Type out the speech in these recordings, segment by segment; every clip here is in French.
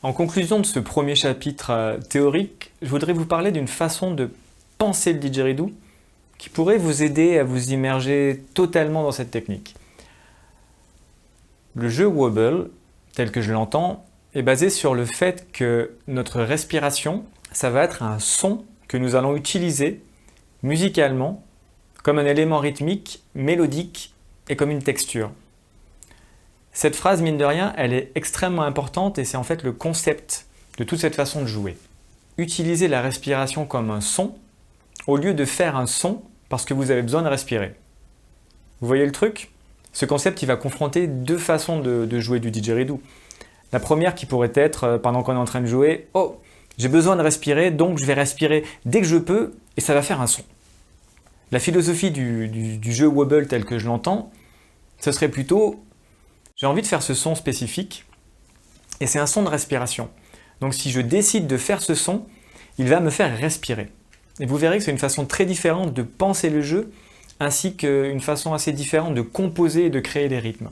En conclusion de ce premier chapitre théorique, je voudrais vous parler d'une façon de penser le didgeridoo qui pourrait vous aider à vous immerger totalement dans cette technique. Le jeu wobble, tel que je l'entends, est basé sur le fait que notre respiration, ça va être un son que nous allons utiliser musicalement comme un élément rythmique, mélodique et comme une texture. Cette phrase, mine de rien, elle est extrêmement importante et c'est en fait le concept de toute cette façon de jouer. Utiliser la respiration comme un son au lieu de faire un son parce que vous avez besoin de respirer. Vous voyez le truc? Ce concept, il va confronter deux façons de jouer du didgeridoo. La première qui pourrait être, pendant qu'on est en train de jouer, « Oh, j'ai besoin de respirer, donc je vais respirer dès que je peux et ça va faire un son. » La philosophie du jeu wobble tel que je l'entends, ce serait plutôt j'ai envie de faire ce son spécifique et c'est un son de respiration. Donc si je décide de faire ce son, il va me faire respirer. Et vous verrez que c'est une façon très différente de penser le jeu ainsi qu'une façon assez différente de composer et de créer des rythmes.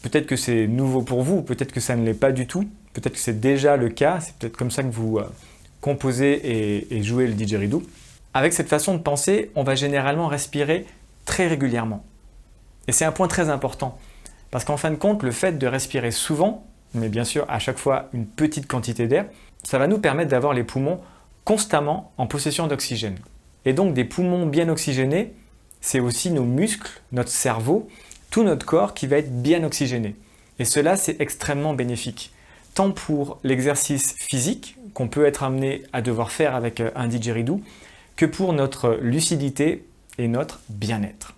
Peut-être que c'est nouveau pour vous, peut-être que ça ne l'est pas du tout, peut-être que c'est déjà le cas, c'est peut-être comme ça que vous composez et jouez le didgeridoo. Avec cette façon de penser, on va généralement respirer très régulièrement. Et c'est un point très important. Parce qu'en fin de compte, le fait de respirer souvent, mais bien sûr à chaque fois une petite quantité d'air, ça va nous permettre d'avoir les poumons constamment en possession d'oxygène. Et donc des poumons bien oxygénés, c'est aussi nos muscles, notre cerveau, tout notre corps qui va être bien oxygéné. Et cela, c'est extrêmement bénéfique. Tant pour l'exercice physique qu'on peut être amené à devoir faire avec un didgeridoo, que pour notre lucidité et notre bien-être.